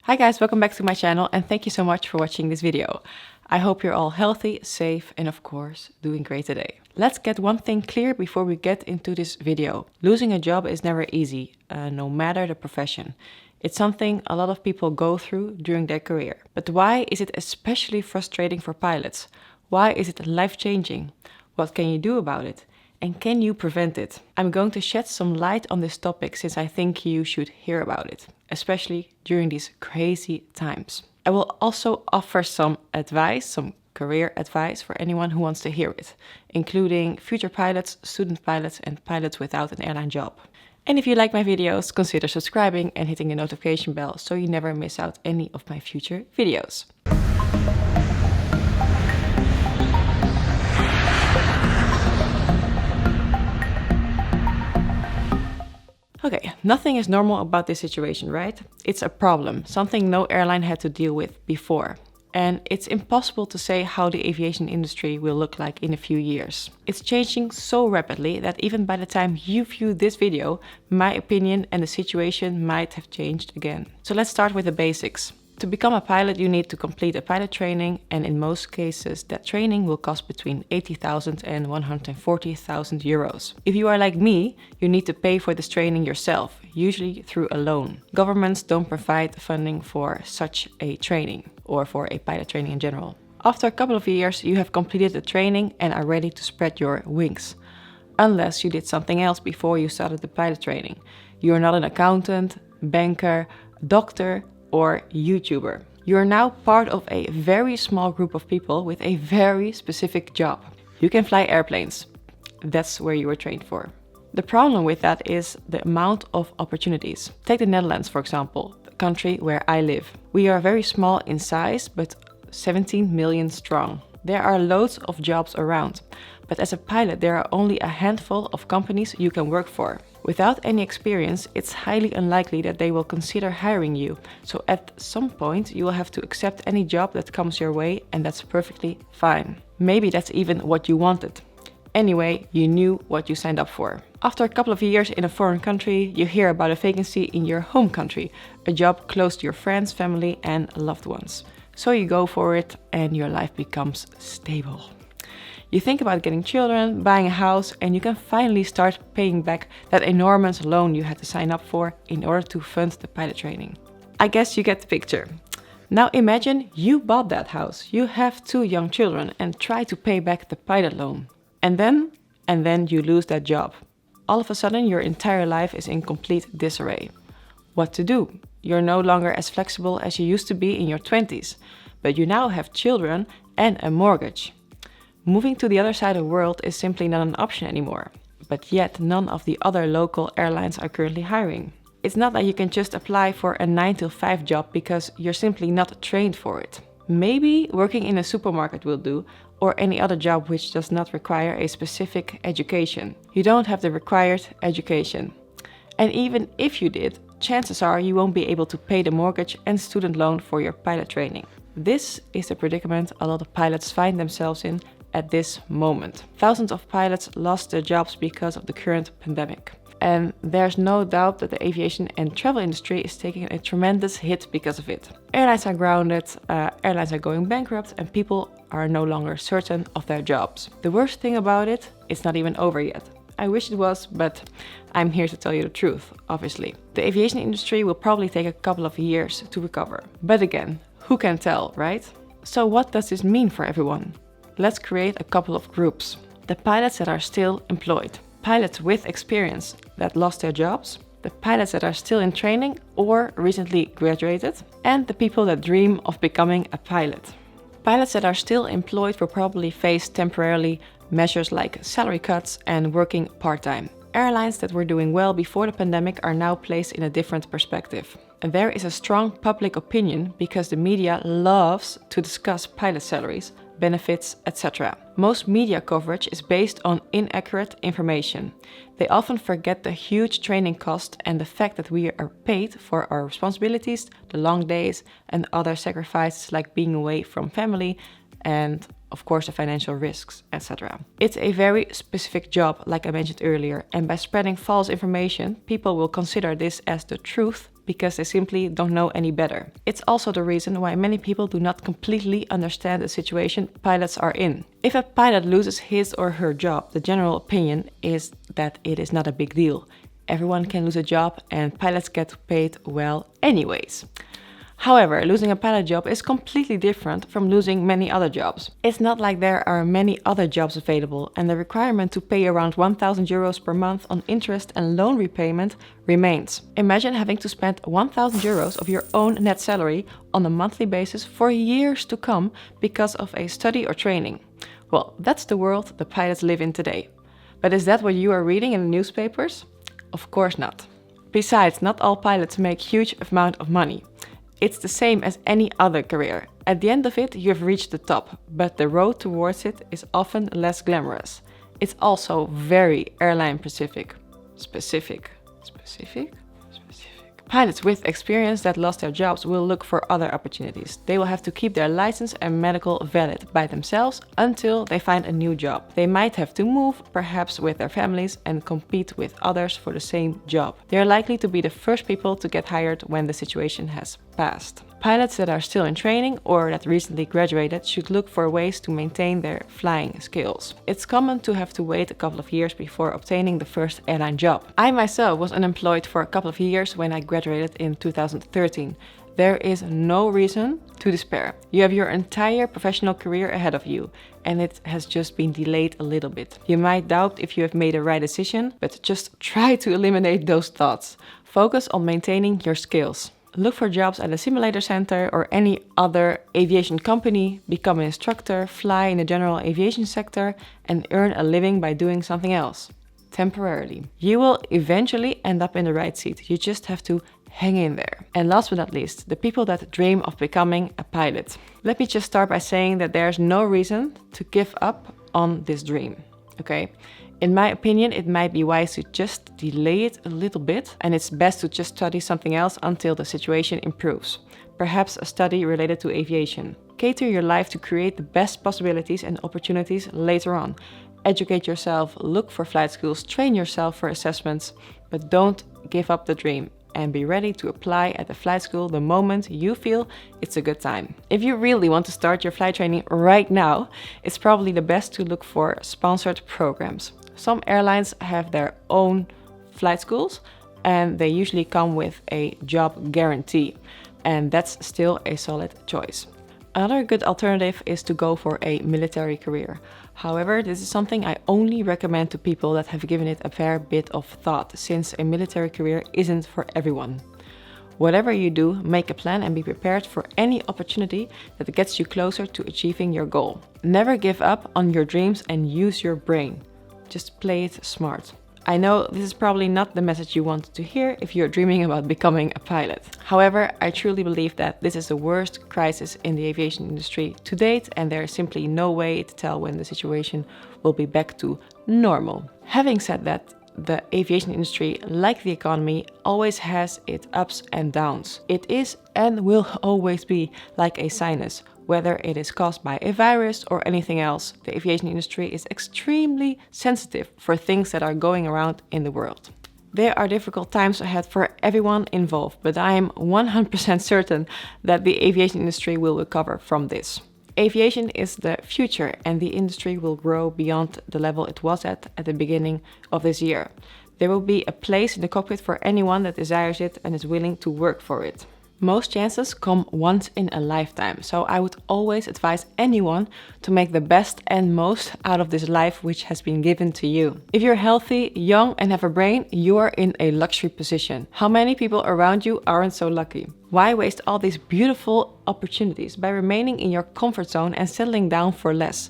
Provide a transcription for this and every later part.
Hi guys, welcome back to my channel and thank you so much for watching this video. I hope you're all healthy, safe and of course doing great today. Let's get one thing clear before we get into this video. Losing a job is never easy, no matter the profession. It's something a lot of people go through during their career. But why is it especially frustrating for pilots? Why is it life-changing? What can you do about it? And can you prevent it? I'm going to shed some light on this topic since I think you should hear about it, especially during these crazy times. I will also offer some advice, some career advice for anyone who wants to hear it, including future pilots, student pilots and pilots without an airline job. And if you like my videos, consider subscribing and hitting the notification bell so you never miss out any of my future videos. Okay, nothing is normal about this situation, right? It's a problem, something no airline had to deal with before. And it's impossible to say how the aviation industry will look like in a few years. It's changing so rapidly that even by the time you view this video, my opinion and the situation might have changed again. So let's start with the basics. To become a pilot, you need to complete a pilot training, and in most cases, that training will cost between 80,000 and 140,000 euros. If you are like me, you need to pay for this training yourself, usually through a loan. Governments don't provide funding for such a training, or for a pilot training in general. After a couple of years, you have completed the training and are ready to spread your wings. Unless you did something else before you started the pilot training. You are not an accountant, banker, doctor, or YouTuber. You are now part of a very small group of people with a very specific job. You can fly airplanes. That's where you were trained for. The problem with that is the amount of opportunities. Take the Netherlands, for example, the country where I live. We are very small in size, but 17 million strong. There are loads of jobs around, but as a pilot there are only a handful of companies you can work for. Without any experience, it's highly unlikely that they will consider hiring you, so at some point you will have to accept any job that comes your way, and that's perfectly fine. Maybe that's even what you wanted. Anyway, you knew what you signed up for. After a couple of years in a foreign country, you hear about a vacancy in your home country, a job close to your friends, family and loved ones. So you go for it and your life becomes stable. You think about getting children, buying a house, and you can finally start paying back that enormous loan you had to sign up for in order to fund the pilot training. I guess you get the picture. Now imagine you bought that house, you have 2 young children and try to pay back the pilot loan. And then you lose that job. All of a sudden your entire life is in complete disarray. What to do? You're no longer as flexible as you used to be in your 20s, but you now have children and a mortgage. Moving to the other side of the world is simply not an option anymore, but yet none of the other local airlines are currently hiring. It's not that you can just apply for a 9-to-5 job because you're simply not trained for it. Maybe working in a supermarket will do, or any other job which does not require a specific education. You don't have the required education. And even if you did, chances are you won't be able to pay the mortgage and student loan for your pilot training. This is the predicament a lot of pilots find themselves in at this moment. Thousands of pilots lost their jobs because of the current pandemic. And there's no doubt that the aviation and travel industry is taking a tremendous hit because of it. Airlines are grounded, airlines are going bankrupt, and people are no longer certain of their jobs. The worst thing about it, it's not even over yet. I wish it was, but I'm here to tell you the truth, obviously. The aviation industry will probably take a couple of years to recover. But again, who can tell, right? So what does this mean for everyone? Let's create a couple of groups. The pilots that are still employed, pilots with experience that lost their jobs, the pilots that are still in training or recently graduated, and the people that dream of becoming a pilot. Pilots that are still employed will probably face temporarily measures like salary cuts and working part-time. Airlines that were doing well before the pandemic are now placed in a different perspective. And there is a strong public opinion because the media loves to discuss pilot salaries, benefits, etc. Most media coverage is based on inaccurate information. They often forget the huge training cost and the fact that we are paid for our responsibilities, the long days and other sacrifices like being away from family and of course the financial risks, etc. It's a very specific job, like I mentioned earlier, and by spreading false information, people will consider this as the truth because they simply don't know any better. It's also the reason why many people do not completely understand the situation pilots are in. If a pilot loses his or her job, the general opinion is that it is not a big deal. Everyone can lose a job and pilots get paid well anyways. However, losing a pilot job is completely different from losing many other jobs. It's not like there are many other jobs available and the requirement to pay around 1,000 euros per month on interest and loan repayment remains. Imagine having to spend 1,000 euros of your own net salary on a monthly basis for years to come because of a study or training. Well, that's the world the pilots live in today. But is that what you are reading in the newspapers? Of course not. Besides, not all pilots make huge amount of money. It's the same as any other career. At the end of it, you have reached the top, but the road towards it is often less glamorous. It's also very airline specific. Pilots with experience that lost their jobs will look for other opportunities. They will have to keep their license and medical valid by themselves until they find a new job. They might have to move, perhaps with their families, and compete with others for the same job. They are likely to be the first people to get hired when the situation has passed. Pilots that are still in training or that recently graduated should look for ways to maintain their flying skills. It's common to have to wait a couple of years before obtaining the first airline job. I myself was unemployed for a couple of years when I graduated in 2013. There is no reason to despair. You have your entire professional career ahead of you, and it has just been delayed a little bit. You might doubt if you have made the right decision, but just try to eliminate those thoughts. Focus on maintaining your skills. Look for jobs at a simulator center or any other aviation company, become an instructor, fly in the general aviation sector, and earn a living by doing something else, temporarily. You will eventually end up in the right seat. You just have to hang in there. And last but not least, the people that dream of becoming a pilot. Let me just start by saying that there's no reason to give up on this dream, okay? In my opinion, it might be wise to just delay it a little bit, and it's best to just study something else until the situation improves. Perhaps a study related to aviation. Cater your life to create the best possibilities and opportunities later on. Educate yourself, look for flight schools, train yourself for assessments, but don't give up the dream. And be ready to apply at the flight school the moment you feel it's a good time. If you really want to start your flight training right now, it's probably the best to look for sponsored programs. Some airlines have their own flight schools and they usually come with a job guarantee, and that's still a solid choice. Another good alternative is to go for a military career. However, this is something I only recommend to people that have given it a fair bit of thought, since a military career isn't for everyone. Whatever you do, make a plan and be prepared for any opportunity that gets you closer to achieving your goal. Never give up on your dreams and use your brain. Just play it smart. I know this is probably not the message you wanted to hear if you're dreaming about becoming a pilot. However, I truly believe that this is the worst crisis in the aviation industry to date, and there is simply no way to tell when the situation will be back to normal. Having said that, the aviation industry, like the economy, always has its ups and downs. It is and will always be like a sinus. Whether it is caused by a virus or anything else, the aviation industry is extremely sensitive for things that are going around in the world. There are difficult times ahead for everyone involved, but I am 100% certain that the aviation industry will recover from this. Aviation is the future, and the industry will grow beyond the level it was at the beginning of this year. There will be a place in the cockpit for anyone that desires it and is willing to work for it. Most chances come once in a lifetime, so I would always advise anyone to make the best and most out of this life which has been given to you. If you're healthy, young and have a brain, you are in a luxury position. How many people around you aren't so lucky? Why waste all these beautiful opportunities by remaining in your comfort zone and settling down for less?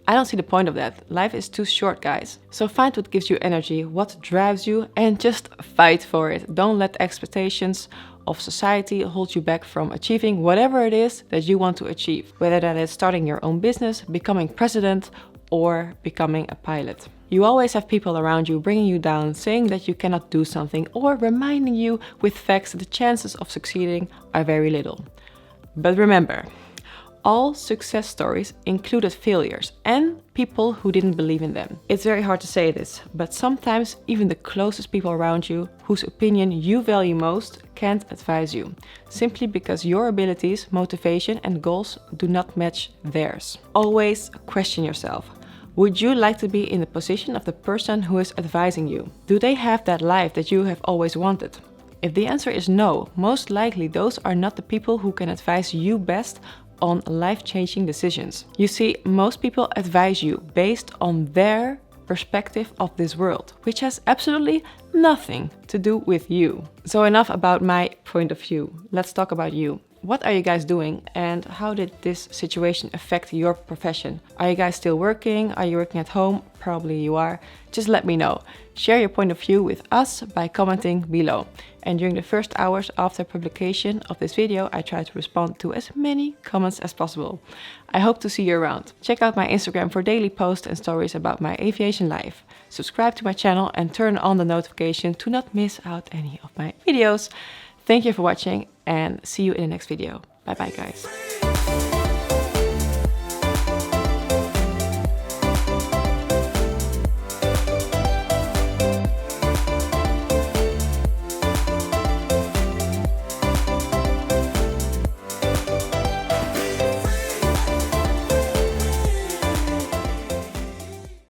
I don't see the point of that. Life is too short, guys. So find what gives you energy, what drives you, and just fight for it. Don't let expectations of society hold you back from achieving whatever it is that you want to achieve, whether that is starting your own business, becoming president, or becoming a pilot. You always have people around you bringing you down, saying that you cannot do something, or reminding you with facts that the chances of succeeding are very little. But remember, all success stories included failures and people who didn't believe in them. It's very hard to say this, but sometimes even the closest people around you, whose opinion you value most, can't advise you, simply because your abilities, motivation and goals do not match theirs. Always question yourself. Would you like to be in the position of the person who is advising you? Do they have that life that you have always wanted? If the answer is no, most likely those are not the people who can advise you best on life-changing decisions. You see, most people advise you based on their perspective of this world, which has absolutely nothing to do with you. So enough about my point of view. Let's talk about you. What are you guys doing and how did this situation affect your profession? Are you guys still working? Are you working at home? Probably you are. Just let me know. Share your point of view with us by commenting below. And during the first hours after publication of this video, I try to respond to as many comments as possible. I hope to see you around. Check out my Instagram for daily posts and stories about my aviation life. Subscribe to my channel and turn on the notification to not miss out any of my videos. Thank you for watching and see you in the next video. Bye bye guys.